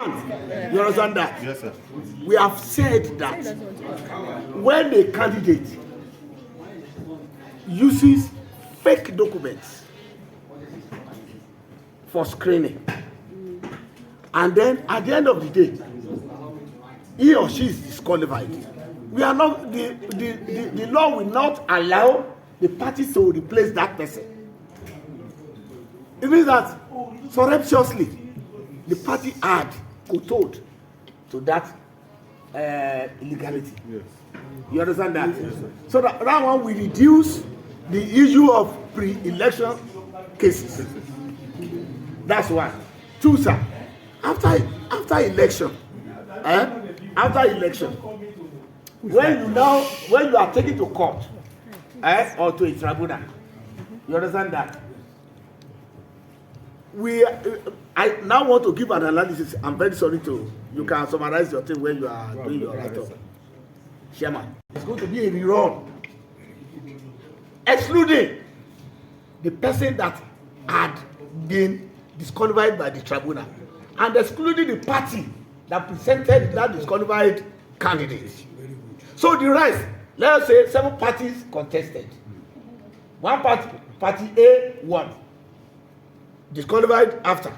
You understand that? Yes, sir. We have said that when a candidate uses fake documents for screening, and then at the end of the day, he or she is disqualified, we are not the law will not allow the party to replace that person. It means that surreptitiously the party had kowtowed to that illegality. Yes. You understand that? Yes, so that one will reduce the issue of pre-election cases. That's one. Two, sir. After election, when you are taken to court, or to a tribunal, you understand that? I now want to give an analysis. I'm very sorry to. You can summarize your thing when you are doing your write-up. Chairman, it's going to be a rerun, excluding the person that had been disqualified by the tribunal, and excluding the party that presented that disqualified candidate. So the rest, let us say 7 parties contested. One party A won, disqualified after.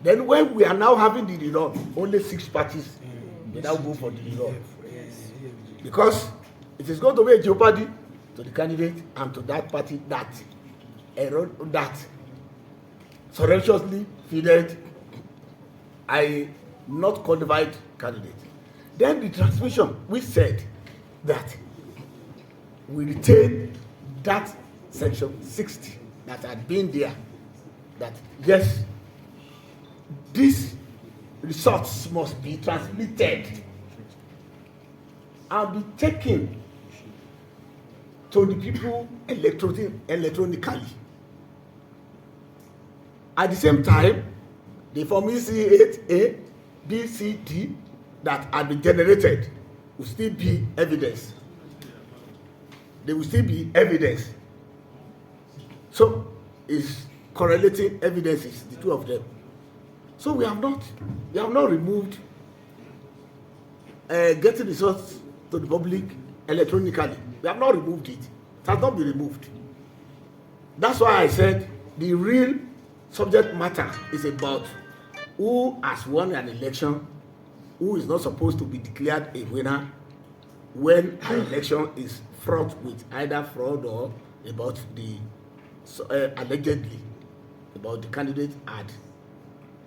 Then when we are now having the rerun, only 6 parties will now go for the rerun. Because it is going to be a jeopardy to the candidate and to that party that surreptitiously fielded a not qualified candidate. Then the transmission, we said that we retain that section 60 that had been there, that yes, these results must be transmitted and be taken to the people electronically. At the same time, the Form EC8A, B, C, D that had been generated will still be evidence. They will still be evidence. So, it's correlating evidences, the two of them. So we have not removed getting results to the public electronically. We have not removed it. It has not been removed. That's why I said the real subject matter is about who has won an election, who is not supposed to be declared a winner when an election is fraught with either fraud or about the allegedly about the candidate had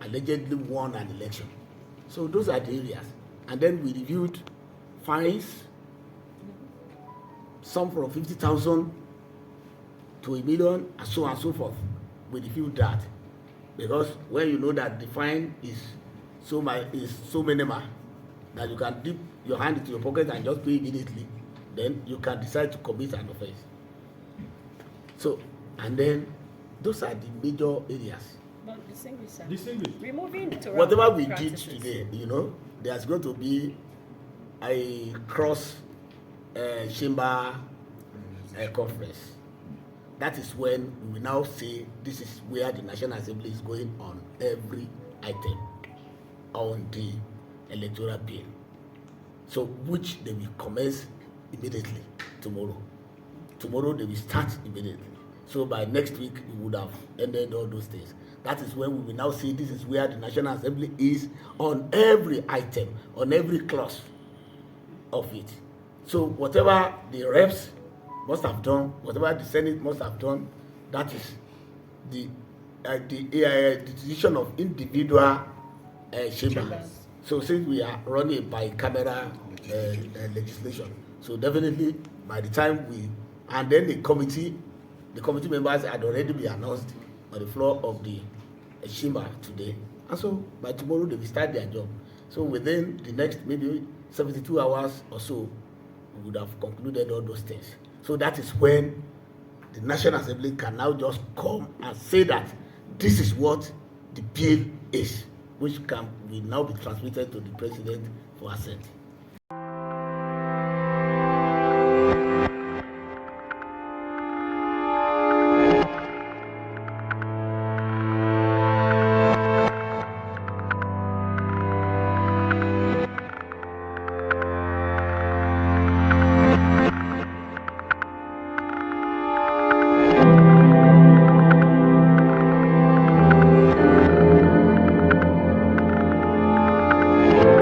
allegedly won an election. So those are the areas. And then we reviewed fines, some from 50,000 to $1 million, and so on and so forth. We reviewed that because when you know that the fine is so minimal that you can dip your hand into your pocket and just pay immediately, then you can decide to commit an offense. So, and then those are the major areas. But distinguish. Removing whatever we did today, there's going to be a cross chamber conference. That is when we will now say this is where the National Assembly is going on every item on the electoral bill. So which they will commence immediately tomorrow. Tomorrow they will start immediately. So by next week we would have ended all those things. That is when we will now see this is where the National Assembly is on every item, on every clause of it. So whatever the reps must have done, whatever the Senate must have done, that is the decision of individual chambers. So since we are running a bi-camera legislation, so definitely by the time and then the committee members had already been announced on the floor of the chamber today, and so by tomorrow they will start their job. So within the next maybe 72 hours or so, we would have concluded all those things. So that is when the National Assembly can now just come and say that this is what the bill is, which will now be transmitted to the President for assent.